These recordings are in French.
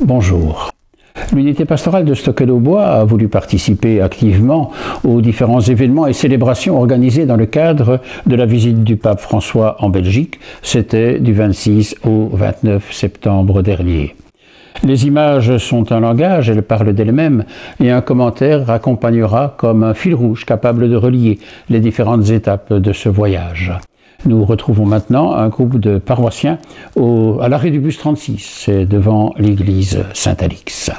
Bonjour. L'unité pastorale de Stockel-aux-Bois a voulu participer activement aux différents événements et célébrations organisés dans le cadre de la visite du pape François en Belgique. C'était du 26 au 29 septembre dernier. Les images sont un langage, elles parlent d'elles-mêmes, et un commentaire accompagnera comme un fil rouge capable de relier les différentes étapes de ce voyage. Nous retrouvons maintenant un groupe de paroissiens à l'arrêt du bus 36, c'est devant l'église Saint-Alix.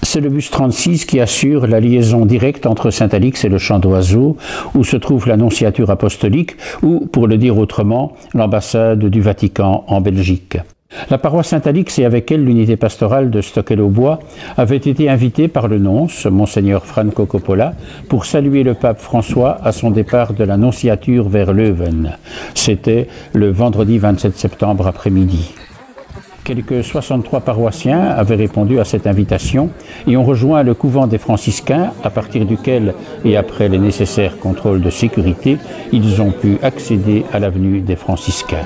C'est le bus 36 qui assure la liaison directe entre Saint-Alix et le Champ d'Oiseaux, où se trouve l'Annonciature apostolique, ou, pour le dire autrement, l'ambassade du Vatican en Belgique. La paroisse Saint-Alix et avec elle l'unité pastorale de Stockel-aux-Bois avaient été invités par le nonce, Monseigneur Franco Coppola, pour saluer le pape François à son départ de l'Annonciature vers Leuven. C'était le vendredi 27 septembre après-midi. Quelques 63 paroissiens avaient répondu à cette invitation et ont rejoint le couvent des franciscains, à partir duquel, et après les nécessaires contrôles de sécurité, ils ont pu accéder à l'avenue des franciscains.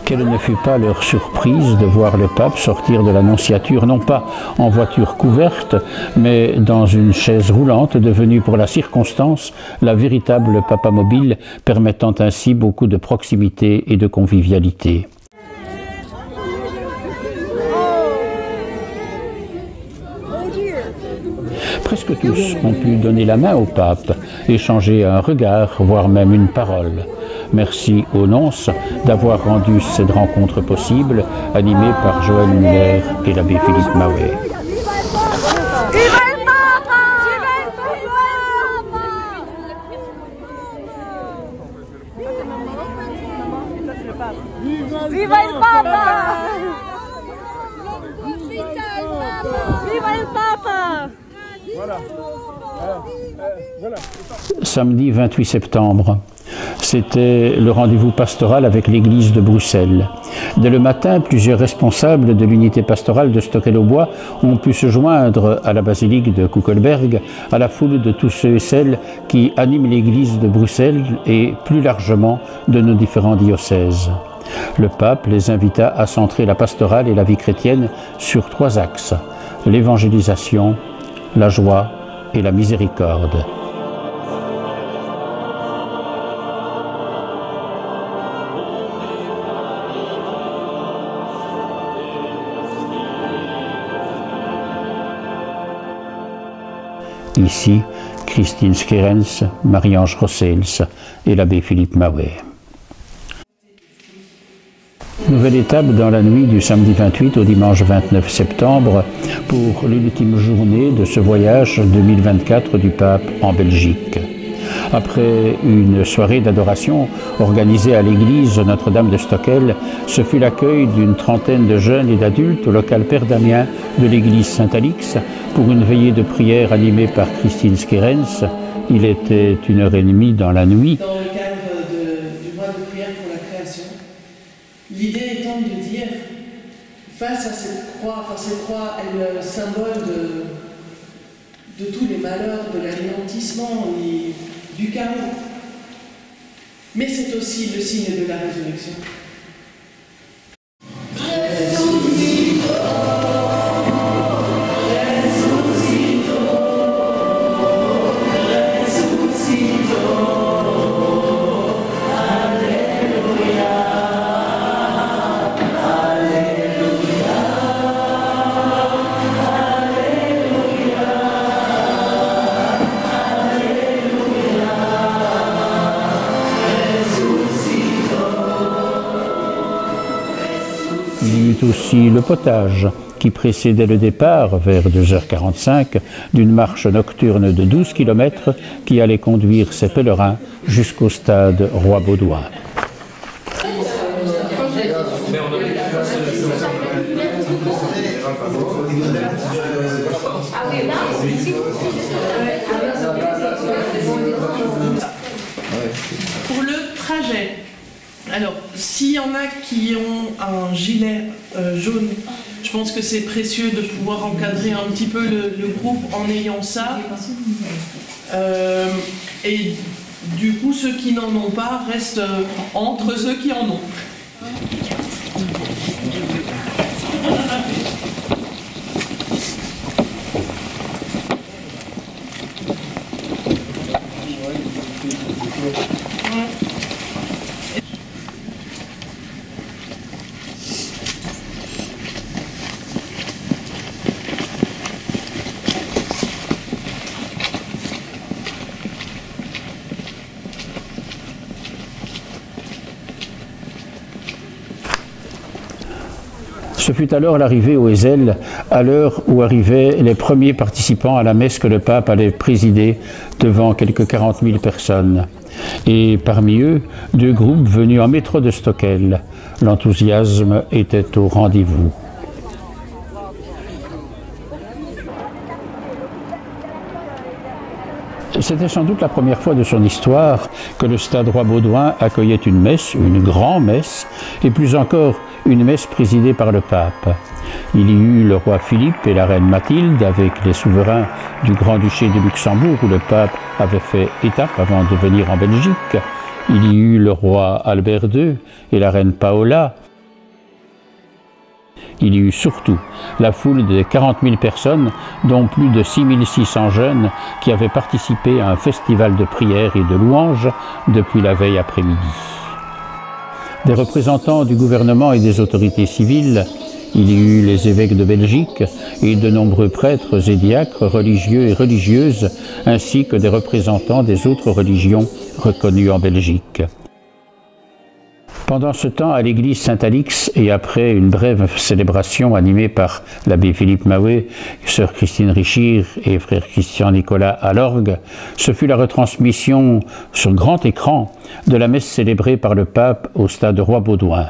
Quelle ne fut pas leur surprise de voir le pape sortir de l'Annonciature, non pas en voiture couverte, mais dans une chaise roulante devenue pour la circonstance la véritable papamobile, permettant ainsi beaucoup de proximité et de convivialité. Presque tous ont pu donner la main au pape, échanger un regard, voire même une parole. Merci au nonce d'avoir rendu cette rencontre possible, animée par Joël Muller et l'abbé Philippe Maouet. Viva il Papa! Viva il Papa! Samedi 28 septembre. C'était le rendez-vous pastoral avec l'église de Bruxelles. Dès le matin, plusieurs responsables de l'unité pastorale de Stockel-aux-Bois ont pu se joindre à la basilique de Kuckelberg, à la foule de tous ceux et celles qui animent l'église de Bruxelles et plus largement de nos différents diocèses. Le pape les invita à centrer la pastorale et la vie chrétienne sur 3 axes: l'évangélisation, la joie et la miséricorde. Ici, Christine Skerens, Marie-Ange Rossels et l'abbé Philippe Maouet. Nouvelle étape dans la nuit du samedi 28 au dimanche 29 septembre pour l'ultime journée de ce voyage 2024 du pape en Belgique. Après une soirée d'adoration organisée à l'église Notre-Dame de Stockel, ce fut l'accueil d'une trentaine de jeunes et d'adultes au local Père Damien de l'église Saint-Alix pour une veillée de prière animée par Christine Skerens. Il était 1h30 dans la nuit. Dans le cadre du mois de prière pour la création, l'idée étant de dire, face à cette croix est le symbole de tous les malheurs, de l'anéantissement et du chaos. Mais c'est aussi le signe de la résurrection. Il y eut aussi le potage qui précédait le départ, vers 2h45, d'une marche nocturne de 12 km qui allait conduire ces pèlerins jusqu'au stade Roi-Baudouin. Pour le trajet, alors s'il y en a qui ont un gilet jaune, je pense que c'est précieux de pouvoir encadrer un petit peu le groupe en ayant ça. Et du coup, ceux qui n'en ont pas restent entre ceux qui en ont. Ce fut alors l'arrivée au Ezel, à l'heure où arrivaient les premiers participants à la messe que le pape allait présider devant quelques 40 000 personnes. Et parmi eux, 2 groupes venus en métro de Stockel. L'enthousiasme était au rendez-vous. C'était sans doute la première fois de son histoire que le Stade Roi-Baudouin accueillait une messe, une grand-messe, et plus encore une messe présidée par le pape. Il y eut le roi Philippe et la reine Mathilde avec les souverains du Grand-Duché de Luxembourg où le pape avait fait étape avant de venir en Belgique. Il y eut le roi Albert II et la reine Paola. Il y eut surtout la foule de 40 000 personnes, dont plus de 6 600 jeunes qui avaient participé à un festival de prières et de louanges depuis la veille après-midi. Des représentants du gouvernement et des autorités civiles, il y eut les évêques de Belgique et de nombreux prêtres et diacres religieux et religieuses, ainsi que des représentants des autres religions reconnues en Belgique. Pendant ce temps, à l'église Saint-Alix, et après une brève célébration animée par l'abbé Philippe Mahouet, sœur Christine Richir et frère Christian Nicolas à l'orgue, ce fut la retransmission sur grand écran de la messe célébrée par le pape au stade Roi-Baudouin.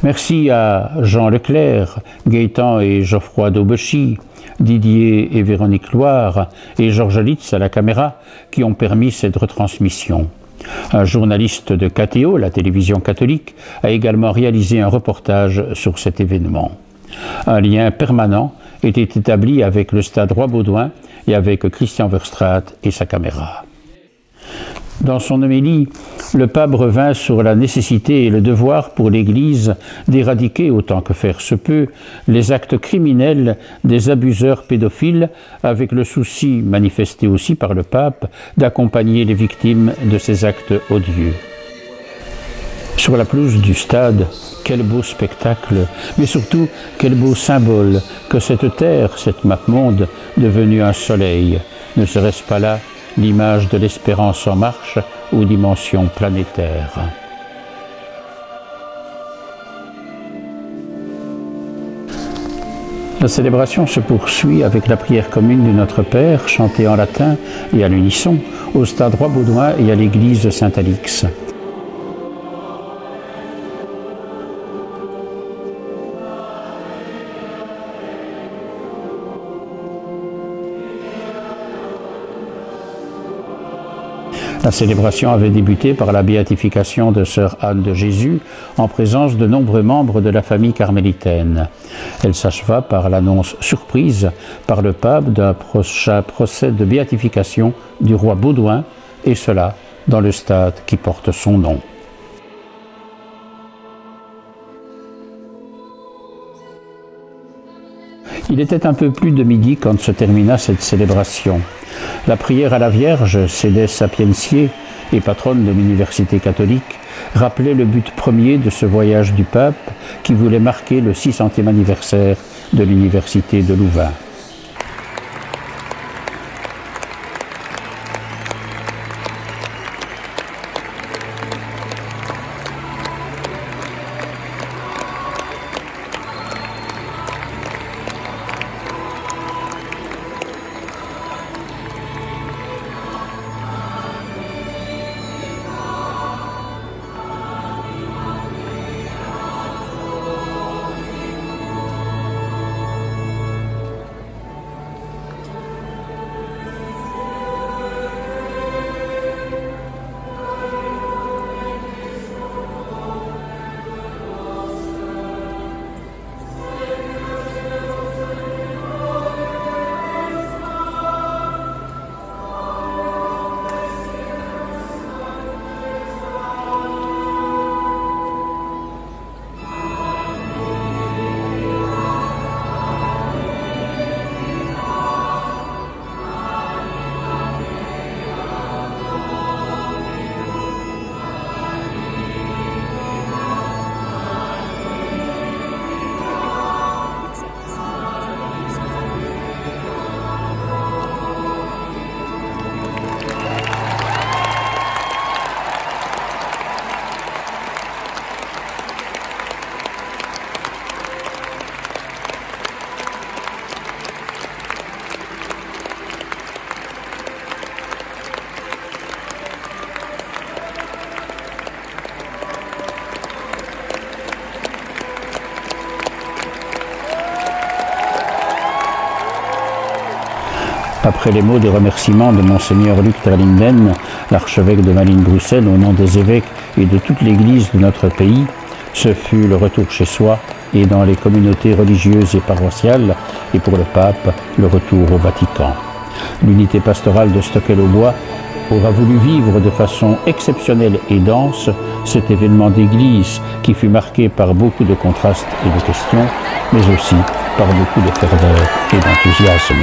Merci à Jean Leclerc, Gaëtan et Geoffroy Daubechy, Didier et Véronique Loire et Georges Litz à la caméra qui ont permis cette retransmission. Un journaliste de KTO, la télévision catholique, a également réalisé un reportage sur cet événement. Un lien permanent était établi avec le stade Roi-Baudouin et avec Christian Verstraete et sa caméra. Dans son homélie, le pape revint sur la nécessité et le devoir pour l'Église d'éradiquer, autant que faire se peut, les actes criminels des abuseurs pédophiles, avec le souci, manifesté aussi par le pape, d'accompagner les victimes de ces actes odieux. Sur la pelouse du stade, quel beau spectacle, mais surtout quel beau symbole que cette terre, cette mappemonde, devenue un soleil. Ne serait-ce pas là l'image de l'espérance en marche aux dimensions planétaires? La célébration se poursuit avec la prière commune du Notre Père, chantée en latin et à l'unisson, au stade Roi-Baudouin et à l'église de Saint-Alix. La célébration avait débuté par la béatification de sœur Anne de Jésus en présence de nombreux membres de la famille carmélitaine. Elle s'acheva par l'annonce surprise par le pape d'un prochain procès de béatification du roi Baudouin, et cela dans le stade qui porte son nom. Il était un peu plus de midi quand se termina cette célébration. La prière à la Vierge, Cédès Sapientiae et patronne de l'Université catholique, rappelait le but premier de ce voyage du pape qui voulait marquer le 600e anniversaire de l'Université de Louvain. Après les mots de remerciement de Monseigneur Luc Terlinden, l'archevêque de Malines-Bruxelles, au nom des évêques et de toute l'Église de notre pays, ce fut le retour chez soi et dans les communautés religieuses et paroissiales, et pour le pape, le retour au Vatican. L'unité pastorale de Stockel-au-Bois aura voulu vivre de façon exceptionnelle et dense cet événement d'église qui fut marqué par beaucoup de contrastes et de questions, mais aussi par beaucoup de ferveur et d'enthousiasme.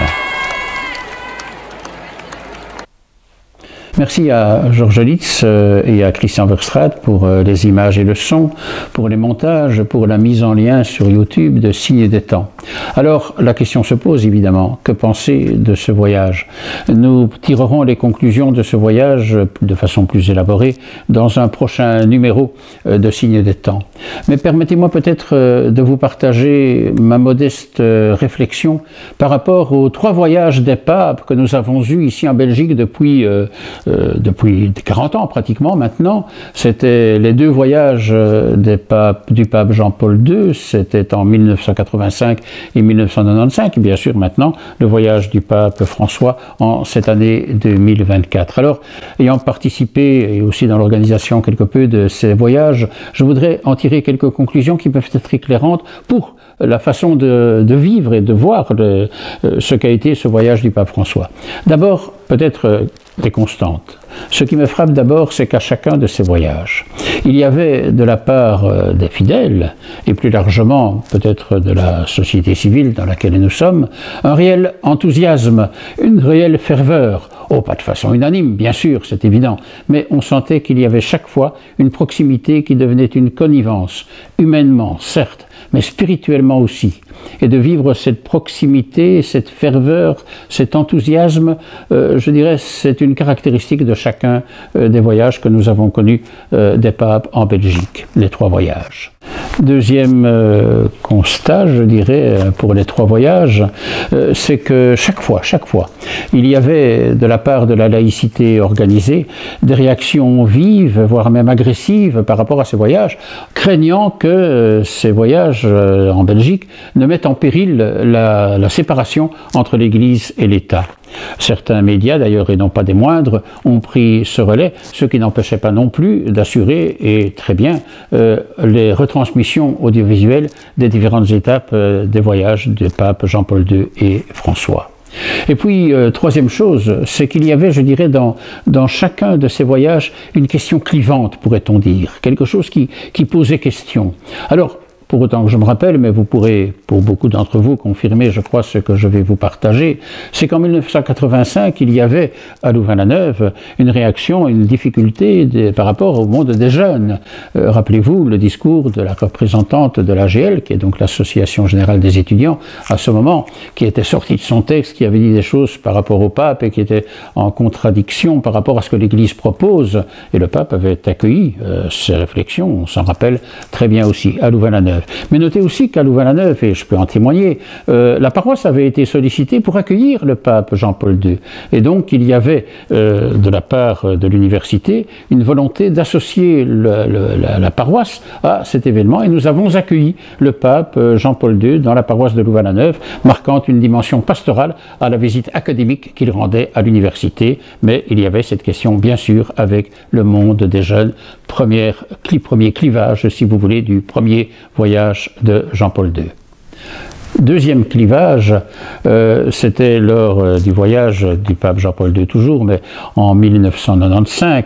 Merci à Georges Litz et à Christian Verstraete pour les images et le son, pour les montages, pour la mise en lien sur YouTube de Signes des temps. Alors, la question se pose évidemment, que penser de ce voyage? Nous tirerons les conclusions de ce voyage de façon plus élaborée dans un prochain numéro de Signes des temps. Mais permettez-moi peut-être de vous partager ma modeste réflexion par rapport aux 3 voyages des papes que nous avons eus ici en Belgique depuis 40 ans pratiquement maintenant. C'était les 2 voyages du pape Jean-Paul II, c'était en 1985 et 1995, et bien sûr maintenant le voyage du pape François en cette année 2024. Alors, ayant participé et aussi dans l'organisation quelque peu de ces voyages, je voudrais en tirer quelques conclusions qui peuvent être éclairantes pour la façon de vivre et de voir ce qu'a été ce voyage du pape François. D'abord, peut-être des constantes. Ce qui me frappe d'abord, c'est qu'à chacun de ces voyages, il y avait de la part des fidèles, et plus largement peut-être de la société civile dans laquelle nous sommes, un réel enthousiasme, une réelle ferveur. Oh, pas de façon unanime, bien sûr, c'est évident, mais on sentait qu'il y avait chaque fois une proximité qui devenait une connivence, humainement, certes, mais spirituellement aussi. Et de vivre cette proximité, cette ferveur, cet enthousiasme, je dirais, c'est une caractéristique de chacun des voyages que nous avons connus des papes en Belgique, les 3 voyages. Deuxième constat, je dirais, pour les 3 voyages, c'est que chaque fois, il y avait de la part de la laïcité organisée des réactions vives, voire même agressives par rapport à ces voyages, craignant que ces voyages en Belgique ne mettent en péril la séparation entre l'Église et l'État. Certains médias, d'ailleurs, et non pas des moindres, ont pris ce relais, ce qui n'empêchait pas non plus d'assurer, et très bien, les retransmissions audiovisuelles des différentes étapes des voyages des papes Jean-Paul II et François. Et puis, troisième chose, c'est qu'il y avait, je dirais, dans chacun de ces voyages, une question clivante, pourrait-on dire, quelque chose qui posait question. Alors, pour autant que je me rappelle, mais vous pourrez, pour beaucoup d'entre vous, confirmer, je crois, ce que je vais vous partager, c'est qu'en 1985, il y avait à Louvain-la-Neuve une réaction, une difficulté par rapport au monde des jeunes. Rappelez-vous le discours de la représentante de l'AGL, qui est donc l'Association Générale des Étudiants, à ce moment, qui était sortie de son texte, qui avait dit des choses par rapport au pape et qui était en contradiction par rapport à ce que l'Église propose. Et le pape avait accueilli ces réflexions, on s'en rappelle très bien aussi, à Louvain-la-Neuve. Mais notez aussi qu'à Louvain-la-Neuve, et je peux en témoigner, la paroisse avait été sollicitée pour accueillir le pape Jean-Paul II. Et donc il y avait de la part de l'université une volonté d'associer la paroisse à cet événement. Et nous avons accueilli le pape Jean-Paul II dans la paroisse de Louvain-la-Neuve, marquant une dimension pastorale à la visite académique qu'il rendait à l'université. Mais il y avait cette question, bien sûr, avec le monde des jeunes, premier clivage, si vous voulez, du premier voyage de Jean-Paul II. Deuxième clivage, c'était lors du voyage du pape Jean-Paul II toujours, mais en 1995.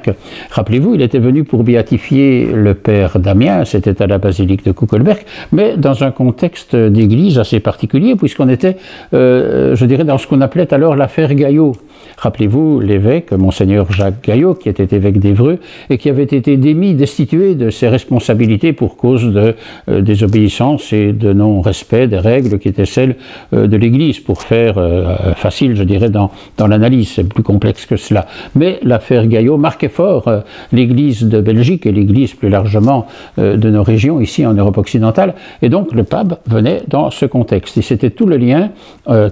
Rappelez-vous, il était venu pour béatifier le père Damien, c'était à la basilique de Kuckelberg, mais dans un contexte d'église assez particulier, puisqu'on était, je dirais, dans ce qu'on appelait alors l'affaire Gaillot. Rappelez-vous l'évêque, Monseigneur Jacques Gaillot, qui était évêque d'Évreux et qui avait été destitué de ses responsabilités pour cause de désobéissance et de non-respect des règles qui étaient celles de l'Église, pour faire facile, je dirais, dans l'analyse. C'est plus complexe que cela. Mais l'affaire Gaillot marquait fort l'Église de Belgique et l'Église plus largement de nos régions, ici en Europe occidentale. Et donc le pape venait dans ce contexte. Et c'était tout le lien,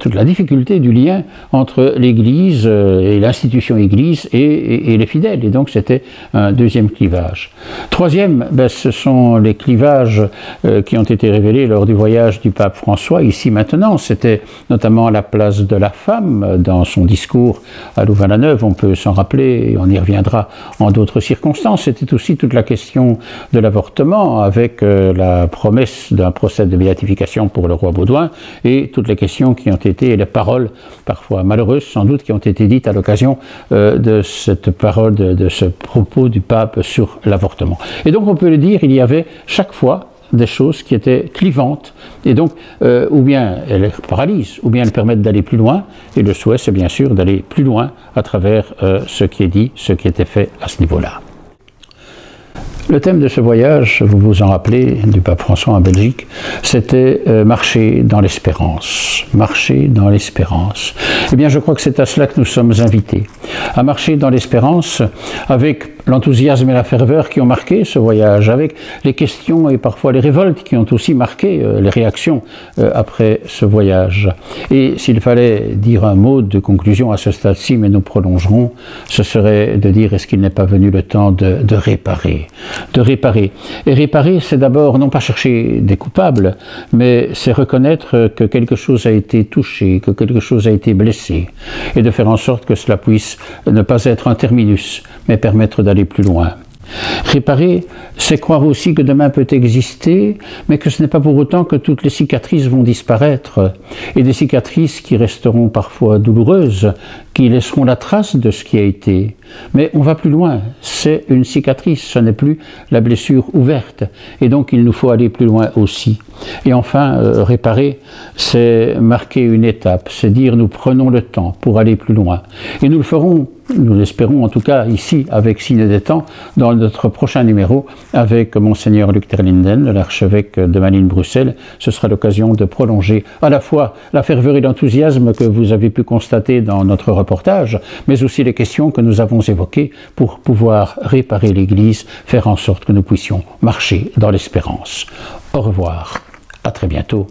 toute la difficulté du lien entre l'Église et l'institution Église et les fidèles. Et donc c'était un deuxième clivage. Troisième, ce sont les clivages qui ont été révélés lors du voyage du pape François, ici maintenant. C'était notamment la place de la femme dans son discours à Louvain-la-Neuve, on peut s'en rappeler, et on y reviendra en d'autres circonstances. C'était aussi toute la question de l'avortement, avec la promesse d'un procès de béatification pour le roi Baudouin, et toutes les questions qui ont été, et les paroles, parfois malheureuses sans doute, qui ont été dites à l'occasion de cette parole, de ce propos du pape sur l'avortement. Et donc on peut le dire, il y avait chaque fois des choses qui étaient clivantes, et donc ou bien elles paralysent, ou bien elles permettent d'aller plus loin, et le souhait c'est bien sûr d'aller plus loin à travers ce qui est dit, ce qui était fait à ce niveau-là. Le thème de ce voyage, vous vous en rappelez, du pape François en Belgique, c'était marcher dans l'espérance. Marcher dans l'espérance. Eh bien, je crois que c'est à cela que nous sommes invités. À marcher dans l'espérance avec l'enthousiasme et la ferveur qui ont marqué ce voyage, avec les questions et parfois les révoltes qui ont aussi marqué les réactions après ce voyage. Et s'il fallait dire un mot de conclusion à ce stade-ci, mais nous prolongerons, ce serait de dire est-ce qu'il n'est pas venu le temps de réparer. De réparer. Et réparer, c'est d'abord non pas chercher des coupables, mais c'est reconnaître que quelque chose a été touché, que quelque chose a été blessé, et de faire en sorte que cela puisse ne pas être un terminus, mais permettre d'aller plus loin. Réparer, c'est croire aussi que demain peut exister, mais que ce n'est pas pour autant que toutes les cicatrices vont disparaître, et des cicatrices qui resteront parfois douloureuses, qui laisseront la trace de ce qui a été. Mais on va plus loin, c'est une cicatrice, ce n'est plus la blessure ouverte, et donc il nous faut aller plus loin aussi. Et enfin, réparer, c'est marquer une étape, c'est dire nous prenons le temps pour aller plus loin. Et nous le ferons, nous l'espérons en tout cas ici, avec Signe des Temps, dans notre prochain numéro, avec Monseigneur Luc Terlinden, l'archevêque de Malines-Bruxelles. Ce sera l'occasion de prolonger à la fois la ferveur et l'enthousiasme que vous avez pu constater dans notre reportage, mais aussi les questions que nous avons évoquées pour pouvoir réparer l'Église, faire en sorte que nous puissions marcher dans l'espérance. Au revoir, à très bientôt.